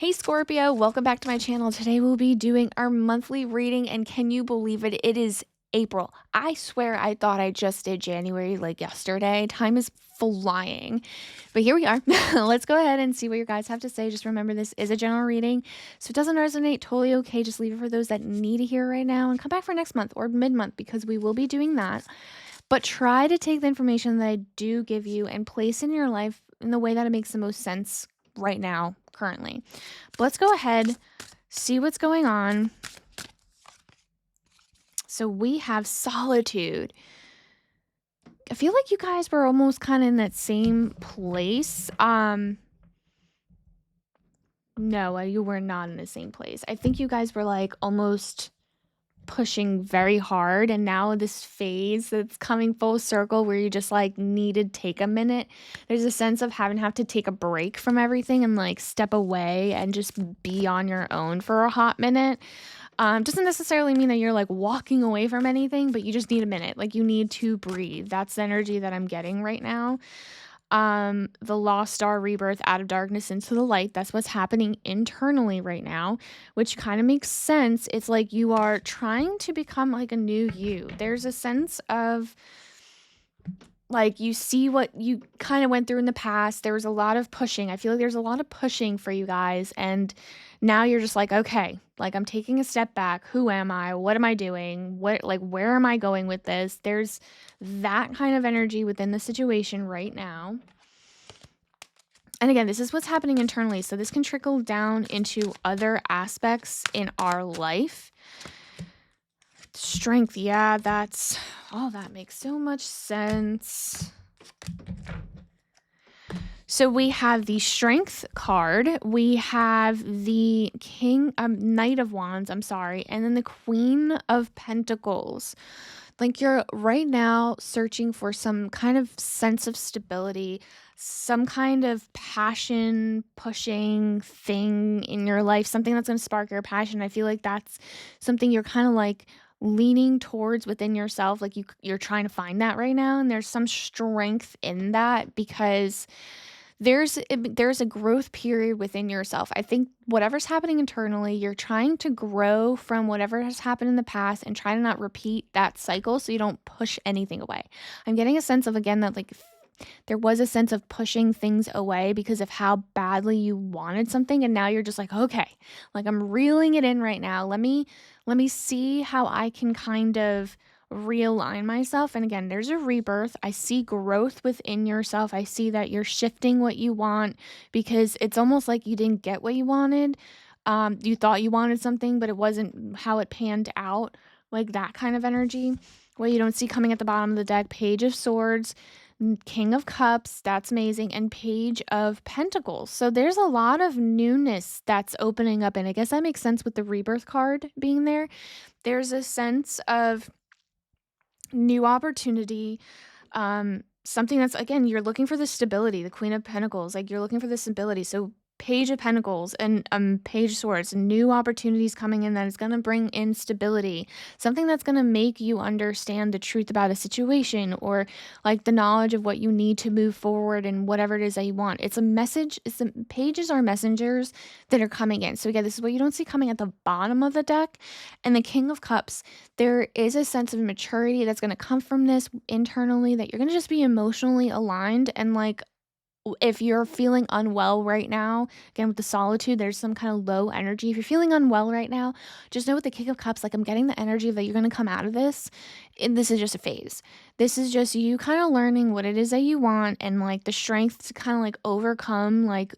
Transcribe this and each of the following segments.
Hey Scorpio, welcome back to my channel. Today we'll be doing our monthly reading, and can you believe it? It is April. I swear I thought I just did January like yesterday. Time is flying. But here we are. Let's go ahead and see what your guys have to say. Just remember, this is a general reading. So if it doesn't resonate, totally okay. Just leave it for those that need to hear right now and come back for next month or mid-month because we will be doing that. But try to take the information that I do give you and place in your life in the way that it makes the most sense right now, currently. But let's go ahead, see what's going on. So we have solitude. I feel like you guys were almost kind of in that same place. No, you were not in the same place. I think you guys were like almost pushing very hard, and now this phase that's coming full circle where you just like need to take a minute. There's a sense of having to have to take a break from everything and like step away and just be on your own for a hot minute. Doesn't necessarily mean that you're like walking away from anything, but you just need a minute. Like you need to breathe. That's the energy that I'm getting right now. The lost star rebirth out of darkness into the light. That's what's happening internally right now, which kind of makes sense. It's like you are trying to become like a new you. There's a sense of like you see what you kind of went through in the past. There was a lot of pushing. I feel like there's a lot of pushing for you guys, and now you're just like, okay, like I'm taking a step back. Who am I? What am I doing? Where am I going with this? There's that kind of energy within the situation right now. And again, this is what's happening internally, so this can trickle down into other aspects in our life. Strength, yeah, that makes so much sense. So we have the Strength card, we have the Knight of Wands, I'm sorry, and then the Queen of Pentacles. Like you're right now searching for some kind of sense of stability, some kind of passion pushing thing in your life, something that's going to spark your passion. I feel like that's something you're kind of like leaning towards within yourself. Like you're trying to find that right now. And there's some strength in that because there's a growth period within yourself. I think whatever's happening internally, you're trying to grow from whatever has happened in the past and try to not repeat that cycle so you don't push anything away. I'm getting a sense of, again, that like there was a sense of pushing things away because of how badly you wanted something, and now you're just like, okay, like I'm reeling it in right now. Let me see how I can kind of realign myself. And again, there's a rebirth. I see growth within yourself. I see that you're shifting what you want because it's almost like you didn't get what you wanted. You thought you wanted something, but it wasn't how it panned out, like that kind of energy. What you don't see coming at the bottom of the deck: Page of Swords, King of Cups, that's amazing, and Page of Pentacles. So there's a lot of newness that's opening up, and I guess that makes sense with the rebirth card being there. There's a sense of new opportunity, something that's, again, you're looking for the stability, the Queen of Pentacles, like you're looking for the stability. So Page of Pentacles and Page of Swords, new opportunities coming in that is going to bring in stability, something that's going to make you understand the truth about a situation, or like the knowledge of what you need to move forward and whatever it is that you want. It's a message. It's the pages are messengers that are coming in. So again, this is what you don't see coming at the bottom of the deck. And the King of Cups, there is a sense of maturity that's going to come from this internally, that you're going to just be emotionally aligned. And like if you're feeling unwell right now, again, with the solitude, there's some kind of low energy. If you're feeling unwell right now, just know with the King of Cups, like I'm getting the energy that you're going to come out of this. And this is just a phase. This is just you kind of learning what it is that you want, and like the strength to kind of like overcome like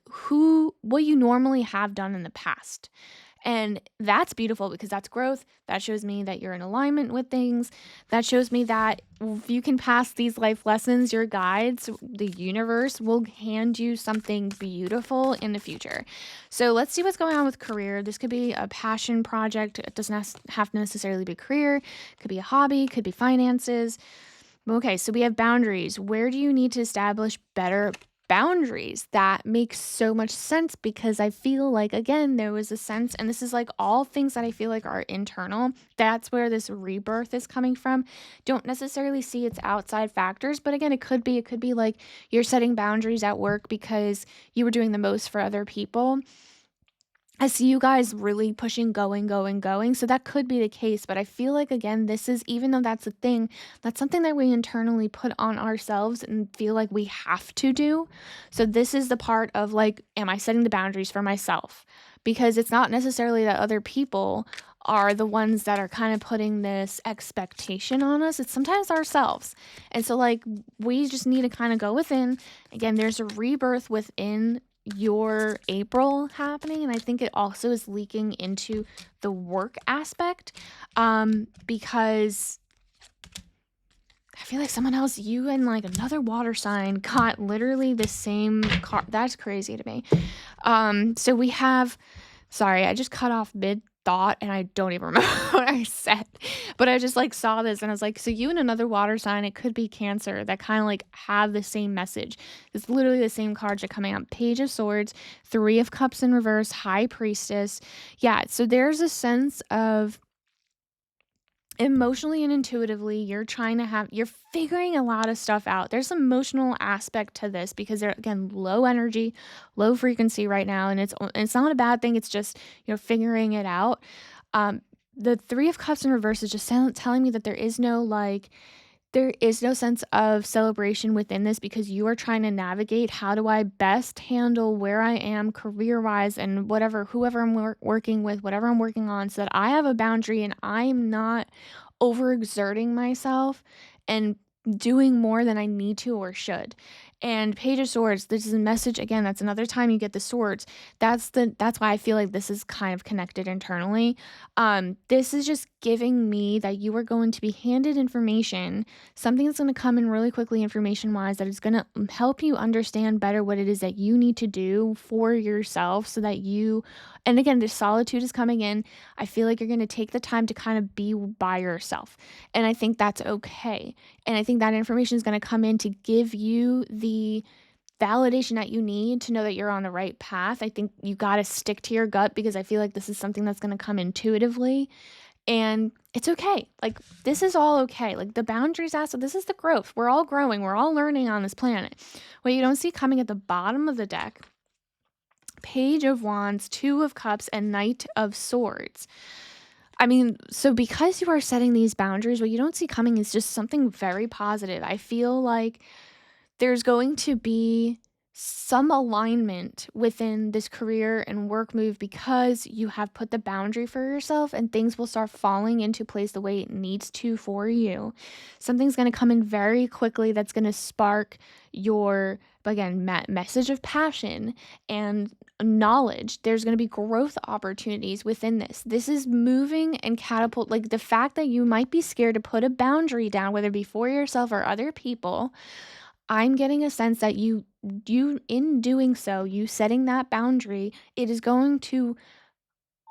what you normally have done in the past. And that's beautiful because that's growth. That shows me that you're in alignment with things. That shows me that if you can pass these life lessons, your guides, the universe will hand you something beautiful in the future. So let's see what's going on with career. This could be a passion project. It doesn't have to necessarily be career. It could be a hobby, could be finances. Okay, so we have boundaries. Where do you need to establish better boundaries? That makes so much sense because I feel like, again, there was a sense, and this is like all things that I feel like are internal. That's where this rebirth is coming from. Don't necessarily see its outside factors, but again, it could be like you're setting boundaries at work because you were doing the most for other people. I see you guys really pushing, going, going, going. So that could be the case. But I feel like, again, this is, even though that's a thing, that's something that we internally put on ourselves and feel like we have to do. So this is the part of like, am I setting the boundaries for myself? Because it's not necessarily that other people are the ones that are kind of putting this expectation on us. It's sometimes ourselves. And so, like, we just need to kind of go within. Again, there's a rebirth within your April happening, and I think it also is leaking into the work aspect, because I feel like someone else, you and like another water sign, got literally the same card. That's crazy to me. So we have, sorry, I just cut off mid thought and I don't even remember what I said. But I just like saw this and I was like, so you and another water sign, it could be Cancer, that kind of like have the same message. It's literally the same cards are coming out. Page of Swords, Three of Cups in reverse, High Priestess. Yeah, so there's a sense of emotionally and intuitively you're figuring a lot of stuff out. There's an emotional aspect to this because they're, again, low energy, low frequency right now, and it's not a bad thing. It's just you're figuring it out. The Three of Cups in reverse is just telling me that there is no sense of celebration within this, because you are trying to navigate, how do I best handle where I am career-wise and whoever I'm working with, whatever I'm working on, so that I have a boundary and I'm not overexerting myself and doing more than I need to or should. And Page of Swords, this is a message, again, that's another time you get the swords. That's why I feel like this is kind of connected internally. This is just giving me that you are going to be handed information, something that's going to come in really quickly information wise, that is going to help you understand better what it is that you need to do for yourself, so that and again, the solitude is coming in. I feel like you're going to take the time to kind of be by yourself. And I think that's okay. And I think that information is going to come in to give you the validation that you need to know that you're on the right path. I think you got to stick to your gut, because I feel like this is something that's going to come intuitively, and it's okay. Like, this is all okay. Like, the boundaries aspect, this is the growth. We're all growing. We're all learning on this planet. What you don't see coming at the bottom of the deck, Page of Wands, Two of Cups, and Knight of Swords. I mean, so because you are setting these boundaries, what you don't see coming is just something very positive. I feel like there's going to be some alignment within this career and work move, because you have put the boundary for yourself, and things will start falling into place the way it needs to for you. Something's going to come in very quickly that's going to spark your, again, message of passion and knowledge. There's going to be growth opportunities within this. This is moving and catapult, like the fact that you might be scared to put a boundary down, whether it be for yourself or other people. I'm getting a sense that you in doing so, you setting that boundary, it is going to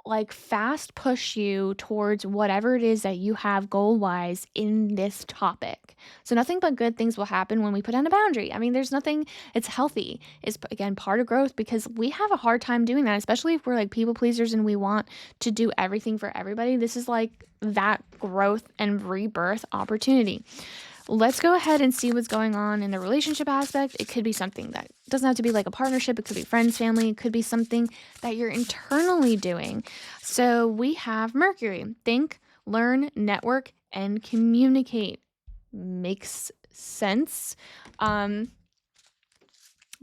like fast push you towards whatever it is that you have goal wise in this topic. So nothing but good things will happen when we put down a boundary. I mean, there's nothing, it's healthy. It's, again, part of growth, because we have a hard time doing that, especially if we're like people pleasers and we want to do everything for everybody. This is like that growth and rebirth opportunity. Let's go ahead and see what's going on in the relationship aspect. It could be something that doesn't have to be like a partnership. It could be friends, family. It could be something that you're internally doing. So we have Mercury. Think, learn, network, and communicate. Makes sense. The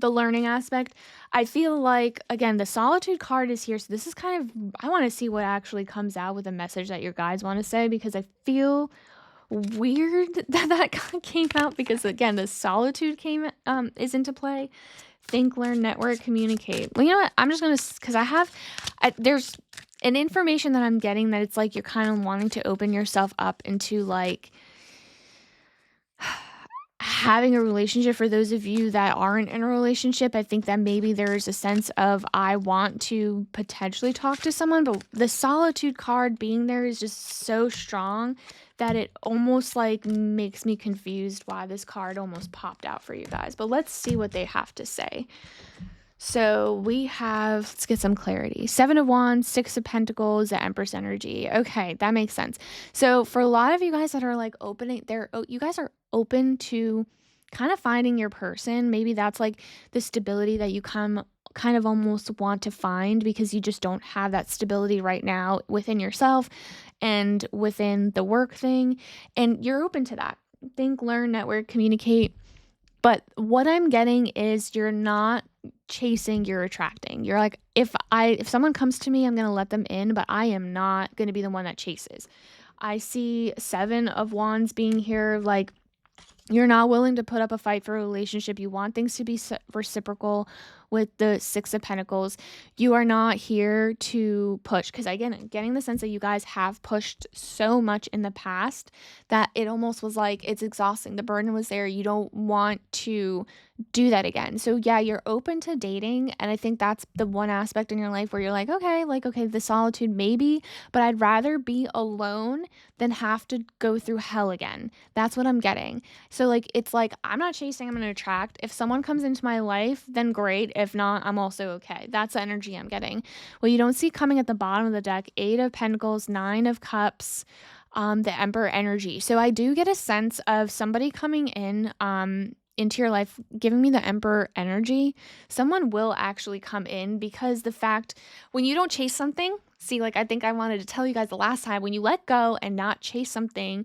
learning aspect, I feel like, again, the solitude card is here. So this is kind of, I want to see what actually comes out with a message that your guides want to say, because I feel weird that came out, because again, the solitude is into play. Think, learn, network, communicate. Well, you know what, I'm just gonna, because there's an information that I'm getting that it's like you're kind of wanting to open yourself up into like having a relationship. For those of you that aren't in a relationship, I think that maybe there's a sense of, I want to potentially talk to someone, but the solitude card being there is just so strong that it almost like makes me confused why this card almost popped out for you guys. But let's see what they have to say. So we have, let's get some clarity. Seven of Wands, Six of Pentacles, the Empress energy. Okay, that makes sense. So for a lot of you guys that are like you guys are open to kind of finding your person. Maybe that's like the stability that you come kind of almost want to find because you just don't have that stability right now within yourself and within the work thing. And you're open to that. Think, learn, network, communicate. But what I'm getting is you're not chasing, you're attracting. You're like, if someone comes to me, I'm gonna let them in, but I am not gonna be the one that chases. I see 7 of Wands being here, like you're not willing to put up a fight for a relationship. You want things to be reciprocal with the 6 of Pentacles. You are not here to push because, again, getting the sense that you guys have pushed so much in the past that it almost was like it's exhausting. The burden was there. You don't want to do that again. So, yeah, you're open to dating. And I think that's the one aspect in your life where you're like, okay, the solitude maybe, but I'd rather be alone than have to go through hell again. That's what I'm getting. So, like, it's like, I'm not chasing, I'm gonna attract. If someone comes into my life, then great. If not, I'm also okay. That's the energy I'm getting. What you don't see coming at the bottom of the deck, 8 of Pentacles, 9 of Cups, the Emperor energy. So I do get a sense of somebody coming in, into your life, giving me the Emperor energy. Someone will actually come in because the fact when you don't chase something, see, like I think I wanted to tell you guys the last time, when you let go and not chase something,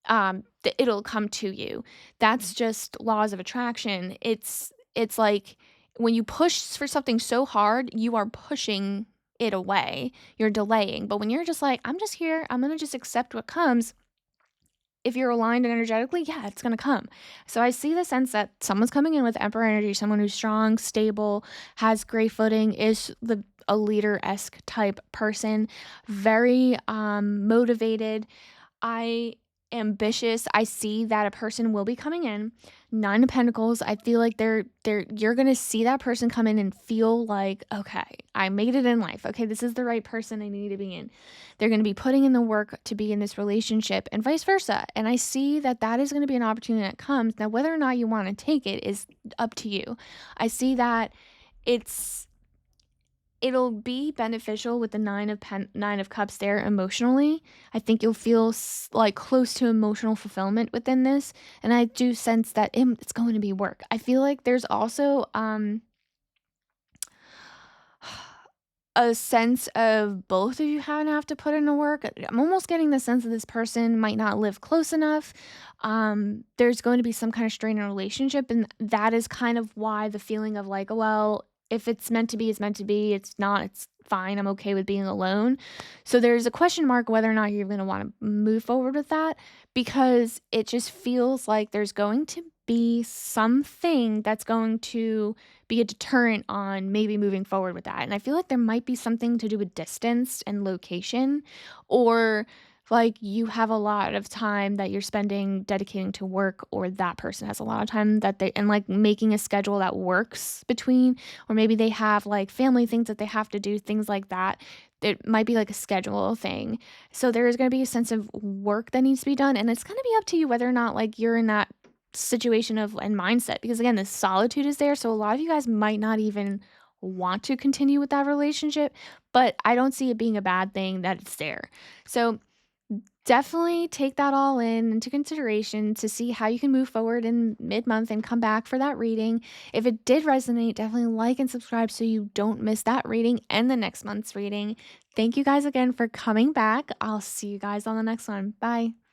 it'll come to you. That's just laws of attraction. It's like when you push for something so hard, you are pushing it away. You're delaying. But when you're just like, I'm just here, I'm gonna just accept what comes. If you're aligned energetically, yeah, it's gonna come. So I see the sense that someone's coming in with Emperor energy, someone who's strong, stable, has great footing, is a leader-esque type person, very motivated. I ambitious. I see that a person will be coming in. 9 of Pentacles. I feel like you're gonna see that person come in and feel like, okay, I made it in life. Okay, this is the right person I need to be in. They're gonna be putting in the work to be in this relationship and vice versa. And I see that that is gonna be an opportunity that comes. Now, whether or not you want to take it is up to you. I see that it's it'll be beneficial with the 9 of Cups there emotionally. I think you'll feel like close to emotional fulfillment within this, and I do sense that it's going to be work. I feel like there's also a sense of both of you having to have to put in the work. I'm almost getting the sense that this person might not live close enough. There's going to be some kind of strain in a relationship, and that is kind of why the feeling of like, well, if it's meant to be, it's meant to be. It's not, it's fine. I'm okay with being alone. So there's a question mark whether or not you're going to want to move forward with that because it just feels like there's going to be something that's going to be a deterrent on maybe moving forward with that. And I feel like there might be something to do with distance and location, or like you have a lot of time that you're spending dedicating to work, or that person has a lot of time that they, and like making a schedule that works between, or maybe they have like family things that they have to do, things like that. It might be like a schedule thing. So there is going to be a sense of work that needs to be done. And it's going to be up to you whether or not like you're in that situation of and mindset, because again, the solitude is there, so a lot of you guys might not even want to continue with that relationship, but I don't see it being a bad thing that it's there. So definitely take that all into consideration to see how you can move forward in mid-month and come back for that reading. If it did resonate, definitely like and subscribe so you don't miss that reading and the next month's reading. Thank you guys again for coming back. I'll see you guys on the next one. Bye.